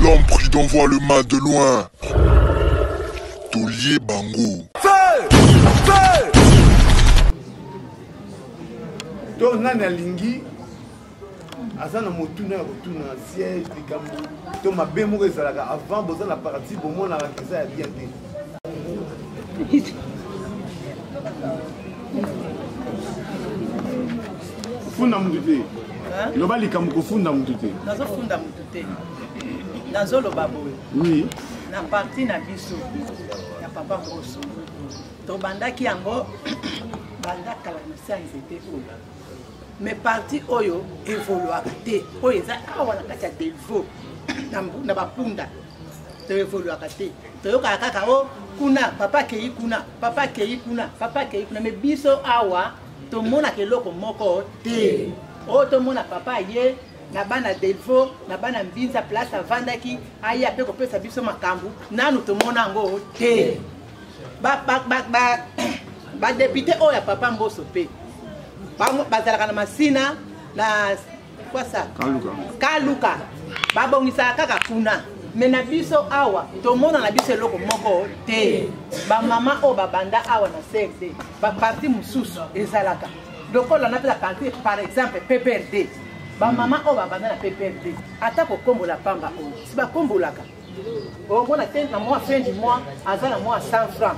L'homme prudent voit le mal de loin. Tolier Bango. Donc nana lingi azana motuna kotuna siège likambo to mabe moko ezalaka avant boza na parti bomona bakeza ya bien te funda mutu te loba likambo kofunda mutu te nazofunda mutu te nazoloba boye oui na parti na biso ya papa Mbosso tobandaki yango banda kala na sa nzete oyo mais parti oyo evoluaka te oyo eza awa na kati ya delvo na bapunda to evoluaka te toyokaka kaka o kuna papa kei kuna papa kei kuna papa kei kuna mais biso awa tomonaka eloko moko te oyo tomona papa ye na bana delvo na bana mbinza place avandaki aya mpe kopesa biso makambo nanu tomona yango te badepute oyo ya papa Mbosso mpe bazalaka na masina na kwasa kaluka babongisaka kaka kuna me na biso awa tomona na biso eloko moko te bamama oyo babanda awa na CRD baparti mosusu ezalaka lokola napesa parti par exemple PPRD bamama oyo babanda na PPRD ata kokombola pamba oyo si bakombolaka omona te na mois fin du mois aza na mois 100 francs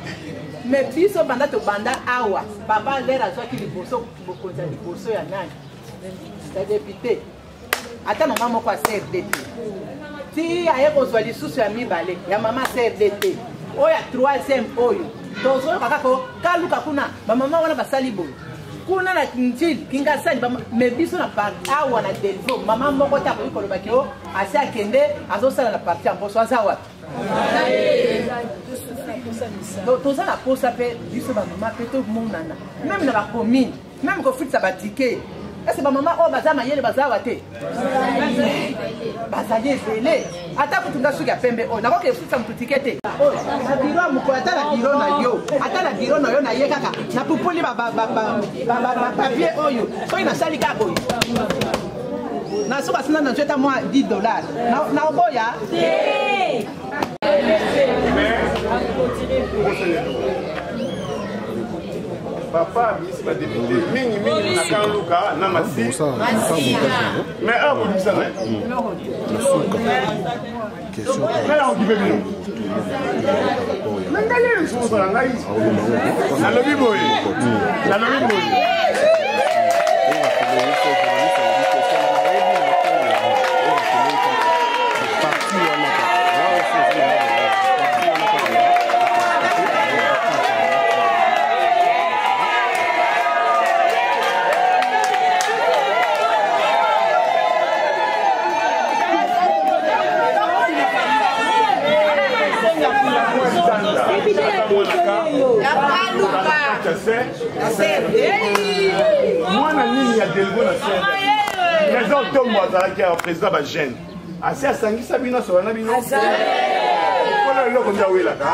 mais biso banda tobanda awa papa lere azwaki liboso bokonzi ya liboso ya nani ya député ata mama moko ya CRD te ti aye kozwa lisusu ya mibale ya mama CRD te oyo ya 3e oyo tozoyoka kaka kaluka kuna bamama wana basali boye kuna na njili kingasani mais biso na parti awa na delvo mama moko te akoki kolobaki o asi akende azosala na parti ya Mbosso aza wapi toza na posa mpe biso bamama mpe tomonana meme na bacommune meme kofutisa batike ese bamama oyo baza mayele baza awa te bazali ebele ata kutunga suki ya pembe oyo nakoki efutisa motu tike te na biro ya mokolo ata na biro na yo ata na biro na yo na ye kaka na pupuli bapapie oyo soki nasali kaka boye nasoka sina na nzweta mwa $10 na oboya papa bisi ba député mingi na kanluka na masi mais a bonisa na question mais on dit bien mandale so so ngai na lobi boy mwana nini ya delvo na président ntongo azalaki ya président bagene asi asangisa bino asola na bino mpona eloko nde awelaka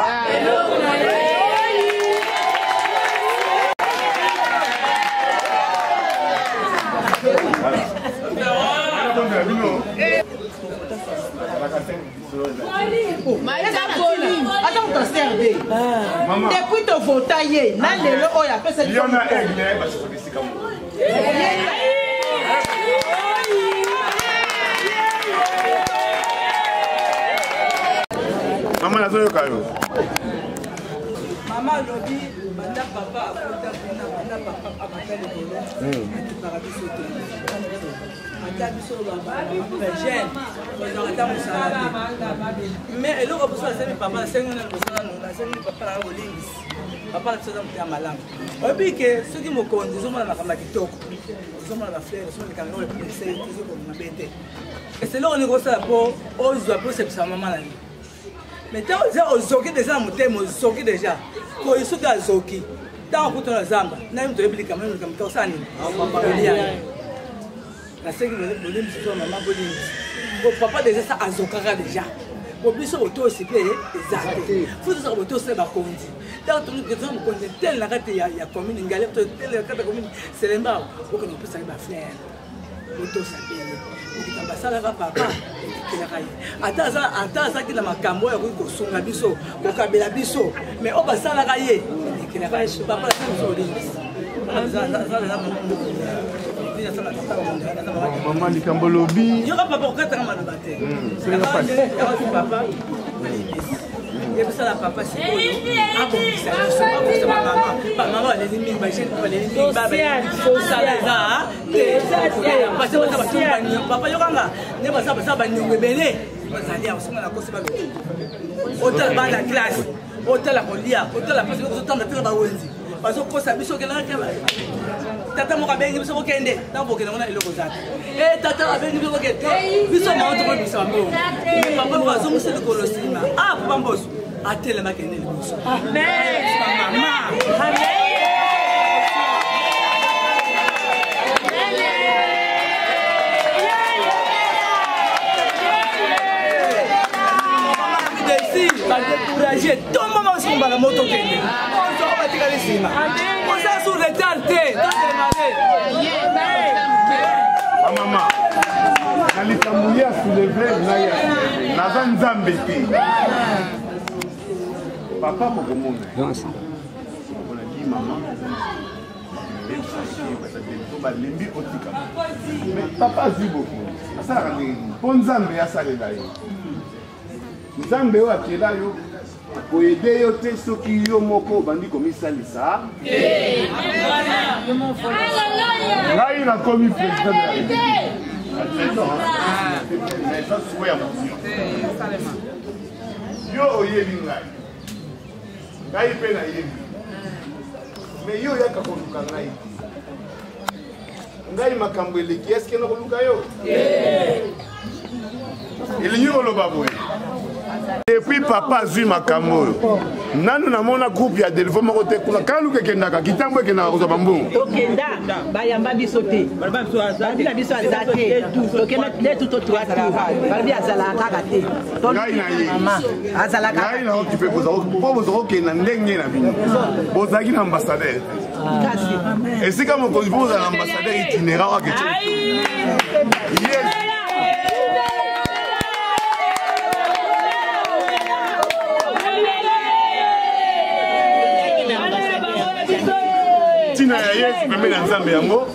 depuis tovota ye na lelo oyo apesa mama nazoyoka yo mama alobi banda papa akota mpena banda papa amata libolo atipaka biso te ata biso bagene ozaka ata mosala te mais eloko biso asali papa asengi na kosala nona asengi papa na kolingisi papa na biso aza moto ya malamu oyebi ke soki mokonzi ozomona makambo ya kitoko ozomona baflere ozomona likambo olepese ezokomabe te ese eloko nini kosala mpo ozwa mpe osepisa mama na ye mais ntango eza ozoki deja na motema ozoki deja koyi soki azoki ntango akutana na zamba naye moto oyebi likambo likambo tosala nini oliana nasengi bolimisi to mama bolimisi papa deja sa azokaka deja biso botosi mpe eza te fo tozaka botosi na bakonzi ntango toza mokonzi tele na kati ya commune ngale tele na kati ya commune selemba okende kopesaki baflere botosa mpe likambo asalaka papa ata azalaki na makambo oyo akoki kosunga biso kokabela biso mais oyo basalaka ye ekelaka ye papa biso olingi maman likambo lobi yoka papa okataka maloba te papa yebisala papa sikoyo abongisa biso bamama baleli mingi bagene baleli mingi babasala eza papa yokanga nde basala baniongo ebele bazali awa songa na kosi balobi otala bana classe otala kolia otala pasi ozotanga tela bawenzi bazokosa biso okelaka tata moko abengi biso kokende ntango bokende ngona eloko zate tata abengi biso kokende biso maoto kobisa bambongo papa bazongisa likolo nsima papa mboso atelema kende liboso mama badécouragé tout moment osombala moto kende ozoko batikali nsima oza sur retard te mama na likambo ya souleve naza nzambe te papa kokomona olaki mama balembi otika papa azwi boku asalaka ndenge mpo nzambe asalela ye nzambe oyo akela yo koyede yo te soki yo moko obandi komisalisa ngai nakomi président yo oyebi ngai mpe nayebi mais yo oyaka koluka ngai ngai makambo eleki eske nakoluka yo elingi koloba boye depuis papa azwi makambo oyo nanu namona groupe ya delefo moko te kuna kaluka ekendaka kitambo ekendaka kozwa bambongo tokenda bayamba biso te balobi na biso aza te tokenda nde tuto 3 tour balobi azalaka kaka te ngai na ye ngai na okipe mpo bozakokenda ndenge na bino bozalaki na ambassadeur esika mokonzi mpo bozala na ambassadeur itinérant wakete tina ya yesu pembe na nzambe yango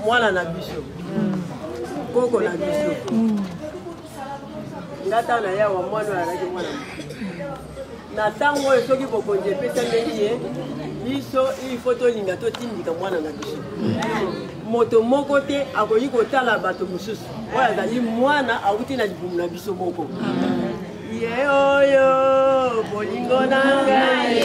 mwana na biso koko na biso ngata na yawa mwana alaki mwana na ntango oyo soki bokonzi epesameli ye biso ifo tolinga totindika mwana na biso moto moko te akoki kotala bato mosusu oyo azali mwana awuti na libumu na biso moko ye oyo bolingo na ngai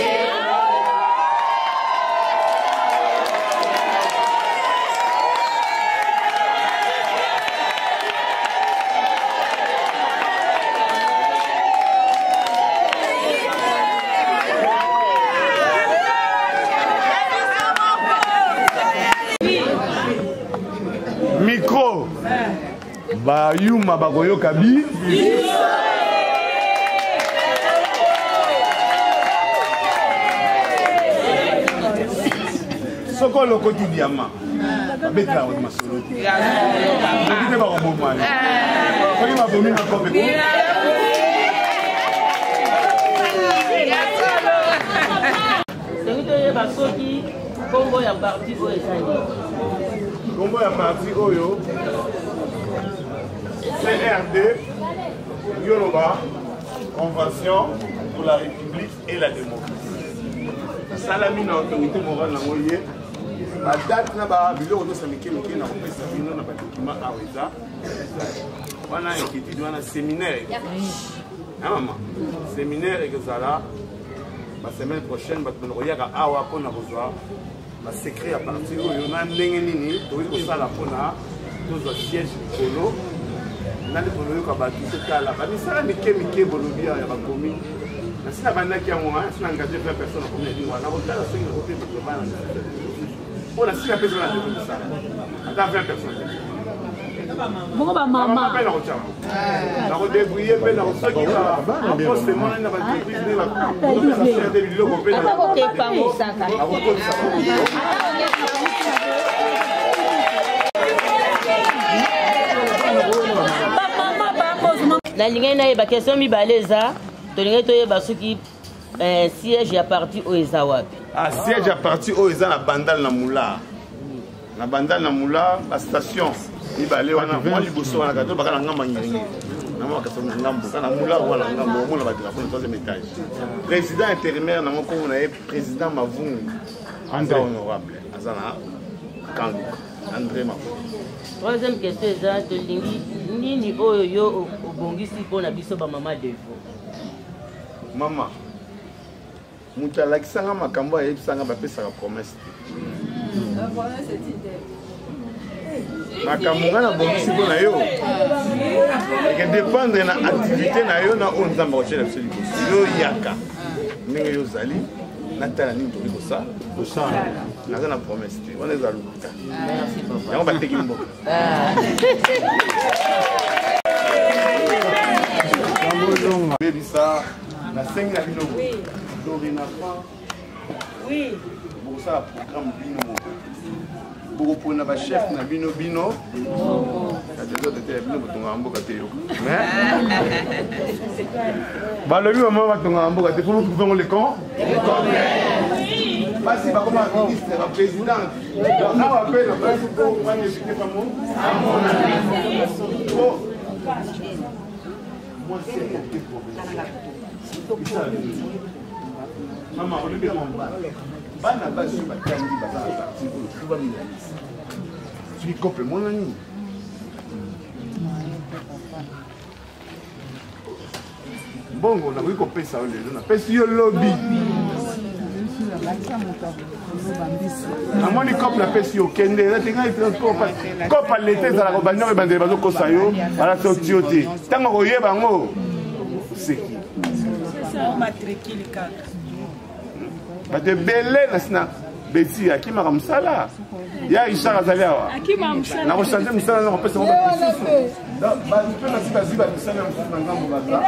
micro bayuma bakoyoka bi soko lokoti diama babetela yango masolo te soki te bakobomani soki babomi bakope soki toyeba soki kombo ya parti oyo ezali kombo ya parti oyo CRD Yoruba Convention pour la République et la démocratie. Salami na autorité morale na moye. La date na ba biloko to samike mike na kopesa bino na ba document aweza. Wana ekiti wana séminaire. Ah maman. Séminaire ezala la semaine prochaine ba tono yaka awa pona kozwa ba secret à partir oyo na ndenge nini to kosala pona to siège polo. Nani polo ka ba kitala. Ba misala mike bolobia ya ba komi. Na sina bandaki ya moi, sina engagé 20 personnes comme dit voilà, on a 5 côtés de bana. On a 6 personnes à développer ça. Attends, 20 personnes. Bongo ba mama. La redébrouiller, mais la ressource qui va. En poste, moi, on a pas de débrouiller. On a fait des vidéos qu'on peut. Na linga na ba question mi baleza to linga to yeba soki siège ya parti o eza wapi. Ah, siège ya parti o eza na bandal na Moula. Na bandal na Moula, la station mi balé wana moi liboso wana kato bakala ngamba ngiringi. Na moi kato ngambo kana Moula wala ngambo mo na ba drapeau na 3e étage. Président intérimaire na moko na ye président Mavungu André honorable azana Kanguka André Mavungu. Troisième question eza to lingi nini oyo yo obongisi mpona biso ba mama Devo. Mama mutu alakisanga makambo ayebisanga bapesaka promesse makambo nga na bongisi mpo na yo ekedépendre na activité na yo na oyo nzambe akotyela biso liboso yo yaka ndenge yo ozali natala nini toki kosala naza na promesse te wana eza lokuta yango batekeli mboka bebisa nasengi na bino dorénavant bokosala programme bino moko bokopona bachef na bino bino atezotete bino botongaka mboka te yoka balobi bama batongaka mboka te pour trouver le camp basi bakoma ministre baprésidente awa mpe na basi po wana évite pamo moi c'est quelque problème. Maman, on est en bas. Bana basi batangi bazala parti pour le trouver ministre. Tu coupe mon ami. Bongo na ko pesa ole na pesa yo lobby. Amoni coupe la pesa yo kende na tinga transport pas. Coupe l'été za la banyo bande bazo kosa yo ala tioté. Tango ko yeba ngo. C'est matricule kaka bate belé na sina beti akimaka mosala ya Richard azali awa na kochange mosala na kopesa ngo bape nasi bazwi bamisala ya mosusu na ngambo baza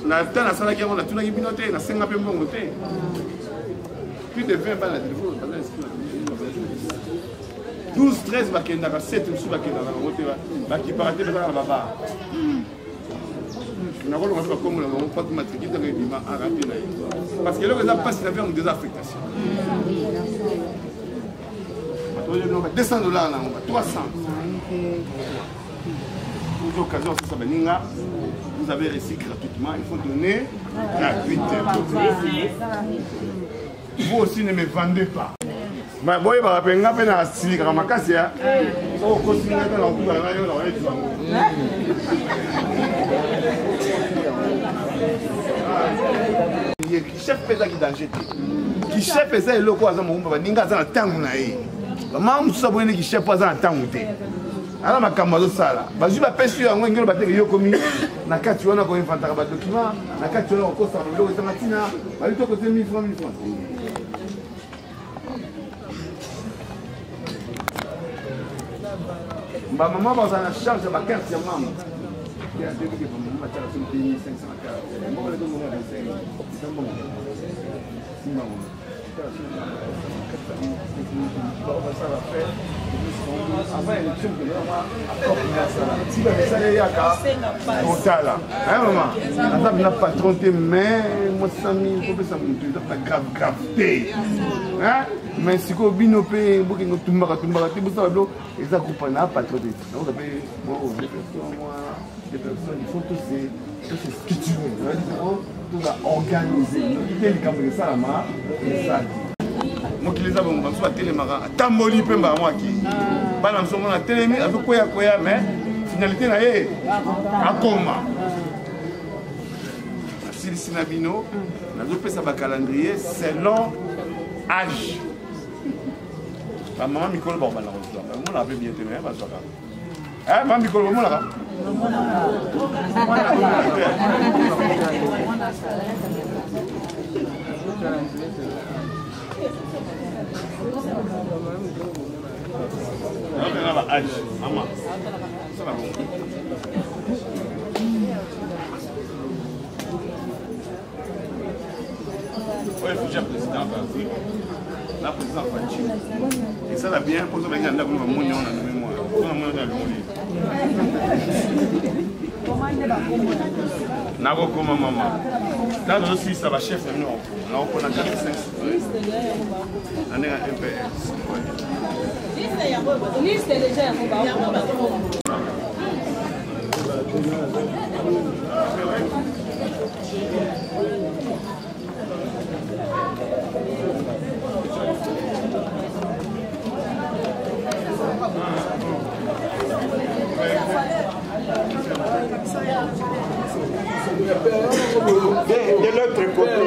na ta nasalaki yango natunaki bino te nasenga mpe mbongo te plus de 20 bana telefone 12-13 bakendaka 7 mosusu bakendaka nango te bakiparate bazaka na babara nakolonga mpe bakombo na bango pate matricule ntango ebima arape na ye parce que eloko eza mpasi na verme des affectations batoyenoka $200 nango ba 300 pour occasion osasa baninga vous avez reçu gratuitement il faut donner gratuitement vous aussi ne me vendez pas boye bakapenga mpe na silikaka makasi ya okosinga mpe na okubala na yo na oyeti bango kichef mpe ezaki danger te kichef eza eloko aza mokumba baninga aza na ntango na ye bamama mosusu aboyeni kichef po aza na ntango te ala makambo azosala bazwi bapesi yo yango engelo bateke yo komi na kati wana koinventaka badokima na kati wana kokosaka biloko ezanga ntina bali tokote 1000 francs ba maman bazana na charge ya bakarte ya mama ya début que maman batala sur 2500 carte moko le kongo na 25 tambo simba mo avant élection que là maman na patron te mais moi 5000 pour ça mon grave hein mais si ko bino pe boki ngotumbaka te bosa blo eza kupana patron te donc ça peut bon des personnes il faut tous ces structurer tout ça organiser quel camp ça la ma ça mokili eza bongo bamosusu batelemaka atamboli mpe mbala mwaki bana mosu omona atelemi azokwea mais finalité na ye akoma nasilisi na bino nazopesa bacalendrier selon âge bamama mikolo bakobanda kozwa bamonaka mpe bien te me bazwaka mama mikolo bamonaka Ouais, il faut déjà président la présidente Fachi. Et ça va bien pour ça que nous avons mon nom dans le mémoire. Nako comme maman. Là aussi ça va chef de nous. Là on a 45. On est à MPS. Liste déjà. De l'autre côté.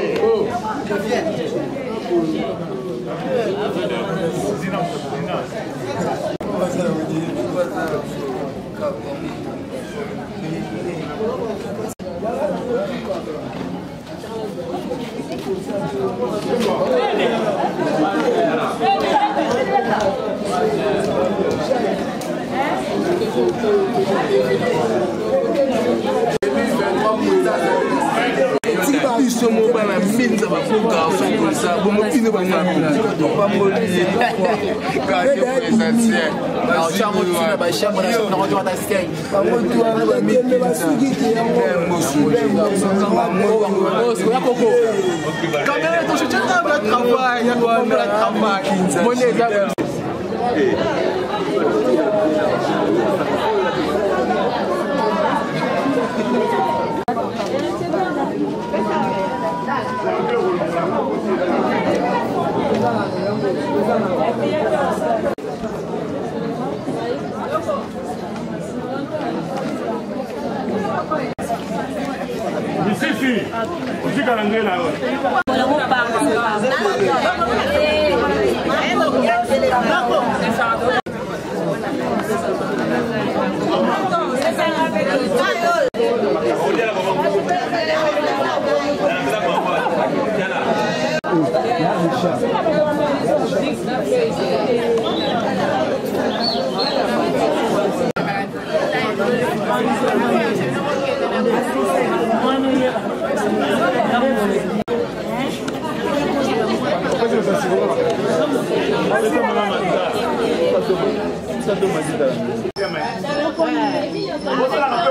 Biso moba na minza ba pour garçon comme ça bon mo pine ba na pas molier garder présentiel na chambre tu ba chambre na chambre na ta stay ba mo tu ana ba mi ba sigiti ya mo ya koko kamera to je na ba travail ya ba travail mo ne za Ici, ici calendrier là.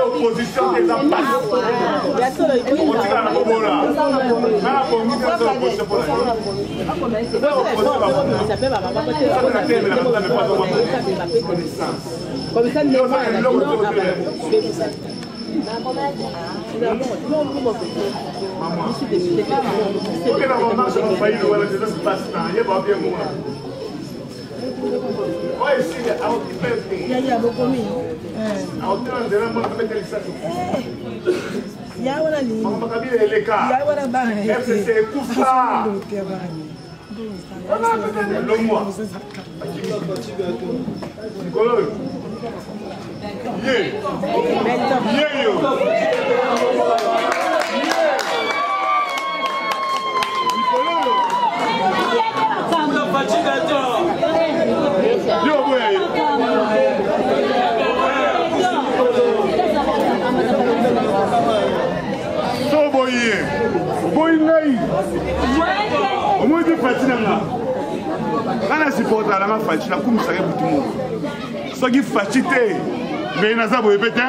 Opposition des qui fatigué, mais il n'a pas répété.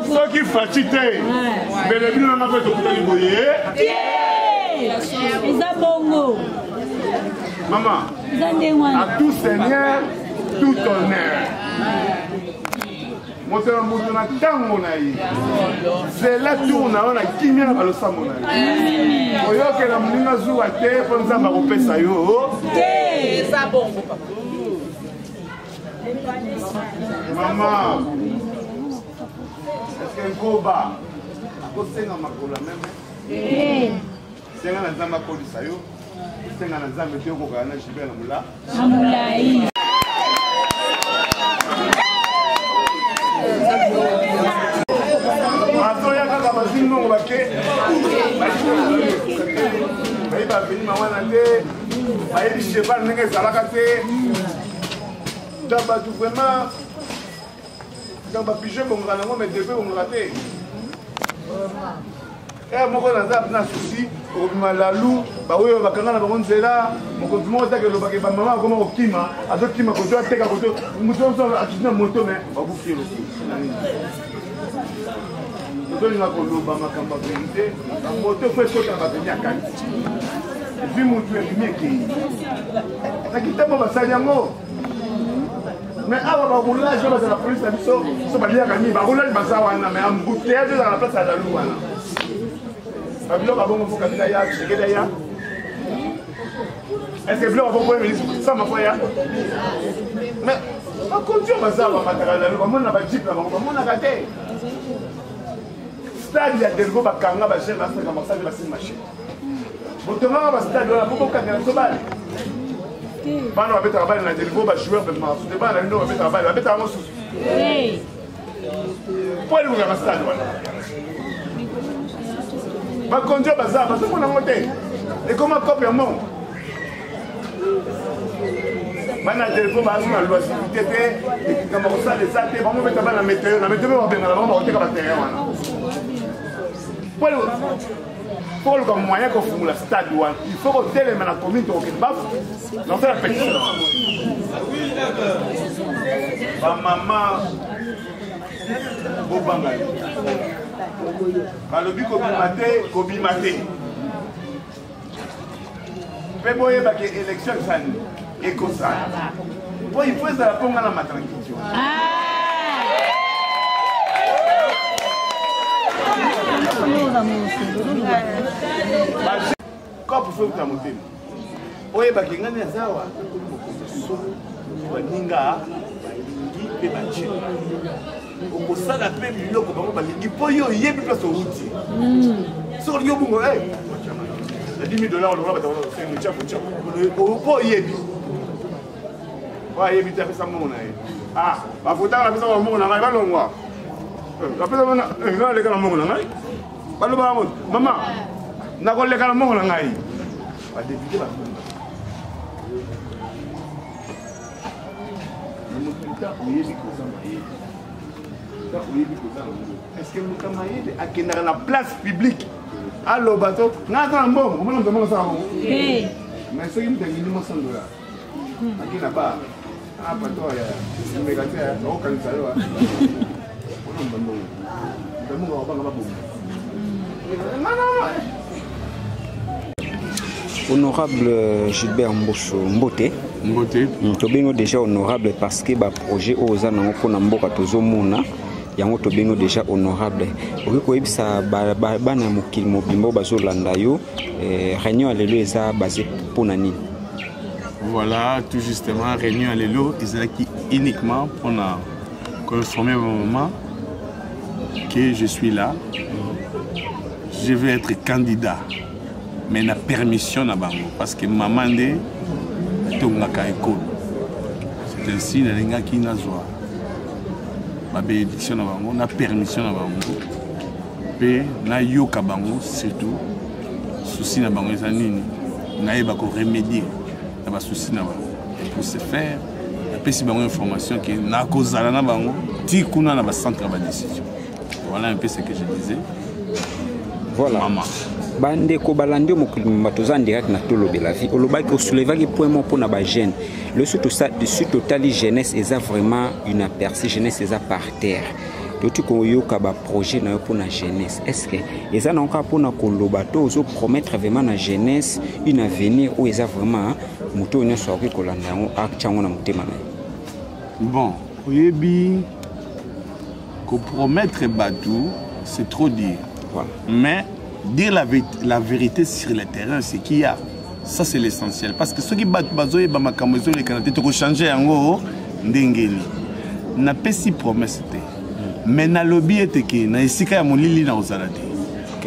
Ceux qui fatigué, mais les bilans n'ont pas été maman, à tout seigneur, tout honneur. C'est là tout on a qui vient à l'Osamona. Que la moulina joue à terre, pour nous avoir repéré ça. Maman, est-ce qu'un goba, à cause de ma cola même, c'est un zamba polisayo, c'est un zamba de Ogana Chibela Moula. Azoya kaka bazino ngobake aveni mawana te bayebi cheval ndenge ezalaka te donc bato vraiment donc bapige bongaka nango mais depe bongaka te moko na susi okobima lalu baoyo bakanga na bango nzela mokonzi moko take elobaka bamama akoma kokima azokima koto ateka koto moto akiti na moto me babuki elosi tozolinga koloba makambo ya verité moto fo ekota na bapeni akati vi motu ebimi ekei nakitamo basali yango mais awa baroulage oyo bazala polise na biso so baliaka nini baroulage baza wana mais embouteillage ezala na place ya lalu wana babiloko abongo mpo kabila ya tshisekedi ya est ce que biloko abongo ministre sama fo ya mais bakondio baza bamataka lalu bamona bajip na bango bamonaka te stade ya delgo bakanga bagene basaka masali basili machine botongaka bastade wana po bokangela so bale bana babetaka bale na delgo bajoueur bemasude bana na lino babetaka bale babetaka mosusu po elingaka bastade wana bakondio baza bazomona ngo te ekoma kope ya monde bana telefone baza na loi sécurité te ekikamba kosala eza te bango beta bana météo na météo babengana bango bakoteka baterrain wana po koluka moyen kofungula stade wana il faut kotelema na commune tokokende bafu nasala pétition bamama bobanga balobi kobima te mpe boyebaki élection ezali ekosala po il faut ezala mponga na matranquitio kope fo ekuta motema oyebaki ngani azawa baninga balingi mpe batie okosala mpe biloko bango balingi mpo yo oyebi place outi soki olingi obungo na 10 $1000 olokola batapo oyebi oyebi te apesa mbongo na ye bafutaka apesa mbongo na ngai balongwa apesa leka na mbongo na ngai balobaka moto mama nakoleka na mbongo na ngai badepute bafunda namotuta oyebi koza mayele est-ce que Luka Mayele akendaka na place publique aloba to ngata na mbongo omona mtu mbongo sana mbongo mais soki mtu ngini mo $100 akina ba pato ya megate ya okanisa yo ona mbongo mbongo wabanga babongo Honorable Gilbert Mbote. Tobingo déjà honorable parce que ba projet oza nango pona mboka tozomona yango tobingo déjà honorable. Oki koyebisa bana mokili mobimbo bazolanda yo réunion alelo eza basé pona nini? Voilà, tout justement réunion alelo ezalaki uniquement pour informer mon maman que je suis là. Je vais être candidat. Mais na permission na bango parce que maman de tongaka école. C'est ainsi na linga ki nazwa. Ma bénédiction na bango, na permission na bango. Pe na yoka bango surtout souci na bango eza nini. Na yeba ko remédier na ba souci na bango. Et pour ce faire, pe si bango information que na kozala na bango ti kuna na ba centre ba décision. Voilà un peu ce que je disais. Voilà. Maman. Bande ko balandi mokili matoza direct na tolobe la vie olobaki osolevaki point mon pour na ba jeune le surtout ça de totali jeunesse eza vraiment une aperçue jeunesse eza par terre tout ko yoka ba projet na yo pour na jeunesse est-ce que eza na encore pour na koloba to ozo promettre vraiment na jeunesse une avenir où eza vraiment moto nyo soki kolanda ngo akchango na motema na bon oyebi ko promettre batu c'est trop dire voilà. Mais dire la vérité sur le terrain, c'est qu'il y a. Ça, c'est l'essentiel. Parce que ceux qui battent Bazoé, Bamakamozo, les Canadiens, tu peux changer en gros, Ndengeni. N'a pas si promesse. Mais na lobby était que, na isika ya molili na ozalate.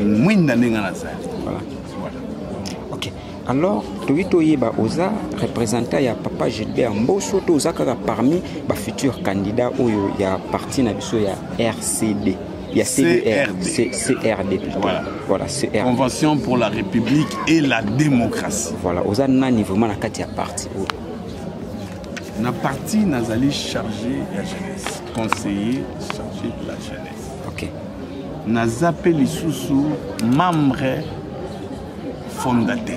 Mwinda nenga na zali. Voilà. Ok. Alors, Toito Yeba Oza, représentant ya Papa Gilbert Mboso, Oza kaka parmi les futurs candidats où il y a parti na biso ya RCD. Il y a CRD. Voilà, CRD. Convention pour la République et la démocratie. Voilà, aux années vraiment la carte parti. Na parti nazali chargé la jeunesse, conseiller chargé de la jeunesse. OK. Nazape lisusu membre fondateur.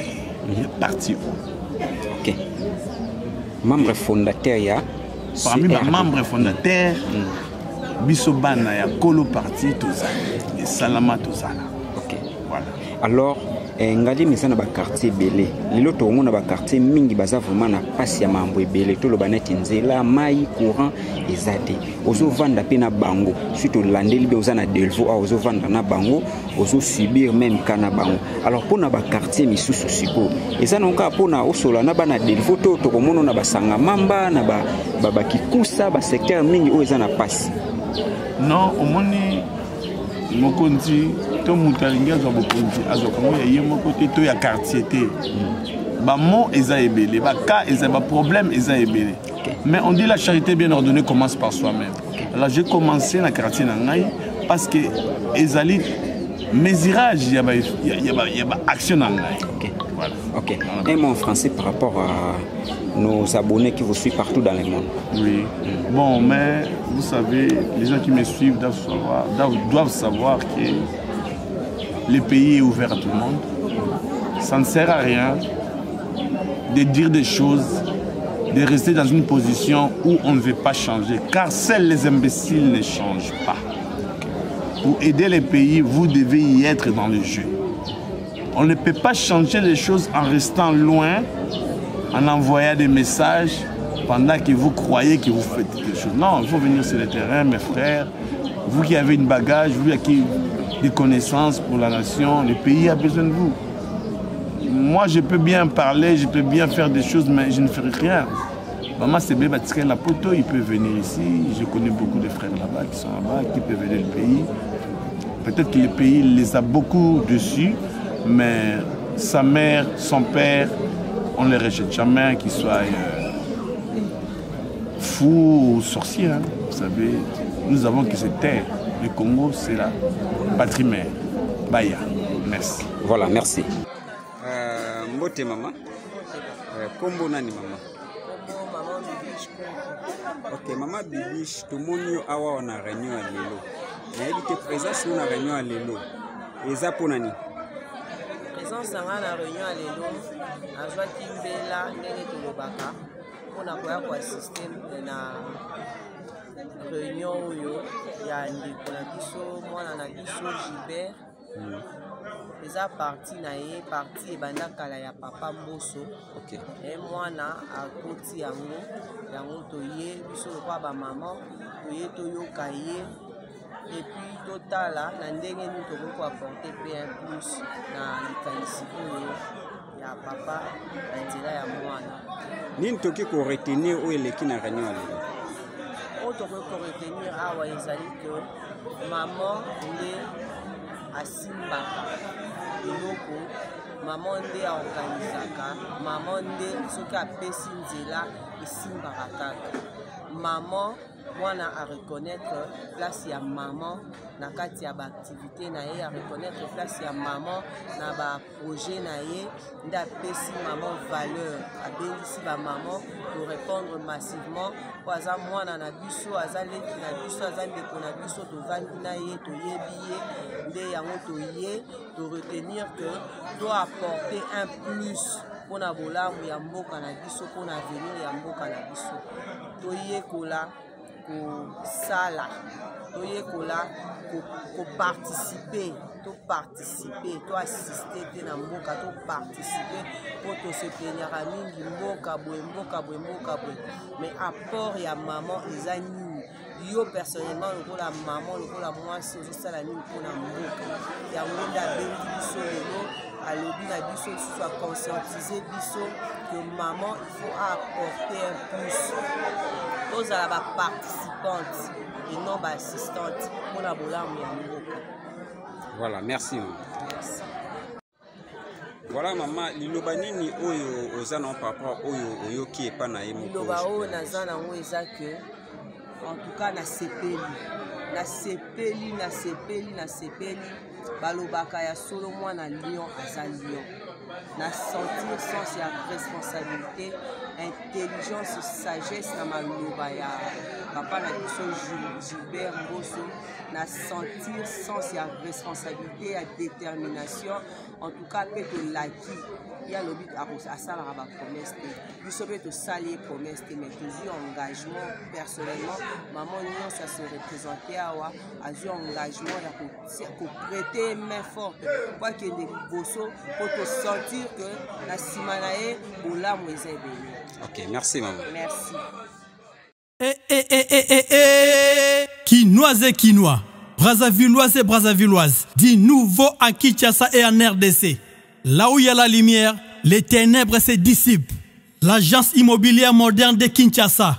Parti. OK. Membre fondateur ya parmi les membres fondateurs bisobana ya kolo parti tozala et salama tozala. OK. Voilà. Alors ngali misana ba quartier belé lelo to ngona ba quartier mingi baza vraiment na pasi ya mambo ebele to loba neti nzela mai courant ezate ozo vanda pe na bango suite landeli be oza na delvo a ozo vanda na bango ozo subir même kana bango. Alors pona ba quartier misusu siko eza nonka pona osola na bana delvo to to komono na basanga mamba na ba kikusa ba secteur mingi o eza na pasi. Non omoni mokonzi to mutalingi azo bokonzi azo kongo ya yemo côté to ya quartier té ba mo eza ebele ba cas eza ba problème eza ebele. Mais on dit la charité bien ordonnée commence par soi-même. Alors j'ai commencé na quartier na ngai parce que ezali mesurage ya ba action na ngai. Voilà. OK. Un mot en français par rapport à nos abonnés qui vous suivent partout dans le monde. Oui. Bon, mais vous savez, les gens qui me suivent doivent savoir que le pays est ouvert à tout le monde. Ça ne sert à rien de dire des choses, de rester dans une position où on ne veut pas changer, car seuls les imbéciles ne changent pas. Pour aider les pays, vous devez y être dans le jeu. On ne peut pas changer les choses en restant loin, en envoyant des messages pendant que vous croyez que vous faites quelque chose. Non, il faut venir sur le terrain, mes frères. Vous qui avez une bagage, vous qui avez des connaissances pour la nation, le pays a besoin de vous. Moi, je peux bien parler, je peux bien faire des choses, mais je ne ferai rien. Maman Sébé Batiskel la poto, il peut venir ici. Je connais beaucoup de frères là-bas qui sont là-bas, qui peuvent aider le pays. Peut-être que le pays les a beaucoup dessus, mais sa mère, son père, on ne les rejette jamais, qu'ils soient fous ou sorciers. Hein. Vous savez, nous avons que cette terre. Le Congo, c'est la patrie mère. Baya. Merci. Voilà, merci. Mbote maman. Kombo nani maman? Ok, maman Bibiche, tout le monde a une réunion à l'élo. Mais il était présent sur une réunion à l'élo. Et ça pour nani? Présence dans la réunion à l'élo, à Joaquin Bella, Nene Tolobaka, on a quoi assister à la réunion où il y a un déconabiso, moi on a biso Gilbert. Eza parti na ye parti ebanda kala ya papa Mboso. OK. Et moi na akoti yango toye biso kwa ba maman toye toyoka ye et puis totala na ndenge ni toko apporter pe un plus na likanisi ya papa na nzela ya mwana. Nini toki ko retenir o eleki na réunion ale? O toko ko retenir awa ezali que maman nde asimbaka eloko, maman nde aorganizaka, maman nde soki apesi nzela esimbaka kaka. Maman mwana a reconnaître place ya maman na kati ya ba activité na ye, a reconnaître place ya maman na ba projet na ye, nde apesi maman valeur, abengisi ba maman pour répondre massivement po aza mwana na biso, aza leki na biso, aza ndeko na biso, tovandi na ye, toyebi ye, nde yango toye to retenir que doit apporter un plus pour na bolamu ya mboka na biso, pour na avenir ya mboka na biso. Toyekola ko sala, toyekola ko participer, to participer, to assister te na mboka, to participer pour to se tenir à mingi mboka boy. Mais apport ya maman eza nini? Yo personnellement lokola maman lokola mwasi ozosala nini mpona mboka yango nde abengi biso lelo alobi na biso lisusu aconscientiser biso que maman il faut apporter un plus tozala baparticipante et non baassistante mpona bolamu ya mboka. Voilà, merci. Merci. Voilà maman, liloba nini oyo ozana par rapport oyo oyoki epa na ye moko? Liloba oyo naza nango eza que en tout cas na sepeli nasepeli balobaka ya solo mwana lion aza lion na sentir sens ya responsabilité intelligence sagesse na maloba ya papa na biso Gilbert Mbosso na sentir sens ya responsabilité ya détermination en tout cas pe tolaki ya lobi asalaka bapromesse te biso mpe tosali promesse te mais tozwi engagement personnellement maman nyonso ase représente awa azwi engagement ya koprêter main forte po akende liboso po tosentir que na nsima na ye bolamu eza ebele. Ok, merci maman. Merci. Quinoise et quinois, Brazzavilloise et Brazzavilloise, du nouveau à Kinshasa et en RDC. Là où il y a la lumière, les ténèbres se dissipent. L'agence immobilière moderne de Kinshasa,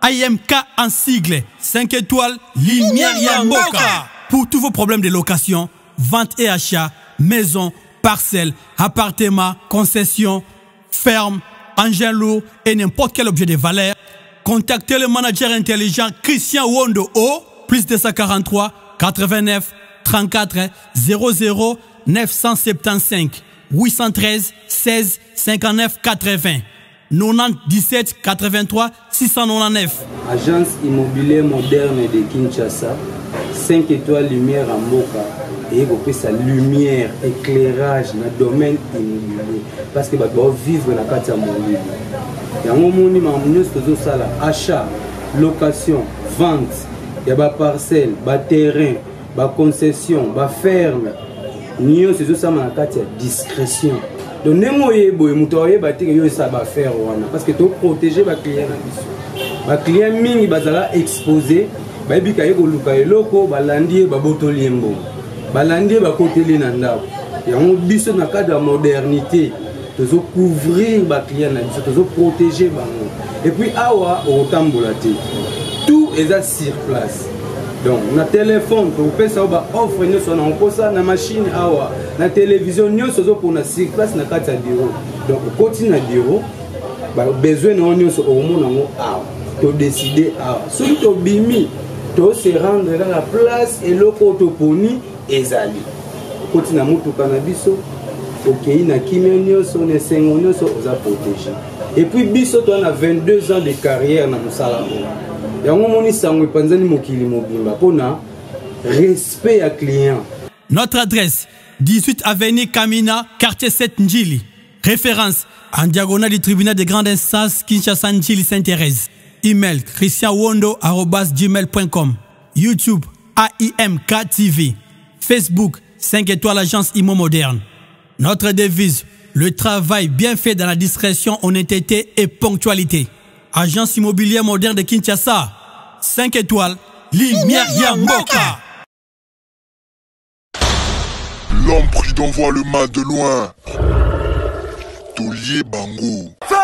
IMK en sigle, 5 étoiles, Lumière Yamboka. Pour tous vos problèmes de location, vente et achat, maison, parcelles, appartements, concessions, fermes, engins lourds et n'importe quel objet de valeur, contactez le manager intelligent Christian Wondo au plus 243 89 34 00 975 813 16 59 80 97 83 699. Agence immobilière moderne de Kinshasa, 5 étoiles Lumière en Mboka. Et vous sa lumière, éclairage dans le domaine immobilier. Parce que vous allez vivre dans la carte immobilier. Il y a un moment où achat, location, vente, il y a des parcelles, des terrains, des concessions, des fermes. Nous avons la carte discrétion. Donc, nous avons faire parce que tu protéger les clients. Les clients sont exposés. Les clients sont balandie bakoteli na ndako yango biso na cadre de modernité tozo couvrir ba client na biso tozo protéger bango et puis awa otambola te tout est sur place donc na téléphone to pesa ba offre nyoso na kosa na machine awa na télévision nyoso zo pour na sur place na kati ya bureau donc continue na bureau ba besoin na nyoso o mona ngo awa to décider awa soki to bimi to se rendre dans la place et loko to poni ezali koti na mutu kanabiso okei na kimia nyonso na sengo nyonso oza protégé et puis biso to na 22 ans de carrière na musala yango moni sango epanzani mokili mobimba pona respect à client. Notre adresse 18 avenue Kamina, quartier 7 Njili. Référence en diagonale du tribunal de grande instance Kinshasa Njili Sainte-Thérèse. Email christianwondo@gmail.com. YouTube AIMK TV. Facebook 5 étoiles agence Immo Moderne. Notre devise, le travail bien fait dans la discrétion, honnêteté et ponctualité. Agence immobilière moderne de Kinshasa, 5 étoiles, Lumière Yamboka. L'homme pris d'envoie le mal de loin. Tolier Bango. Feu!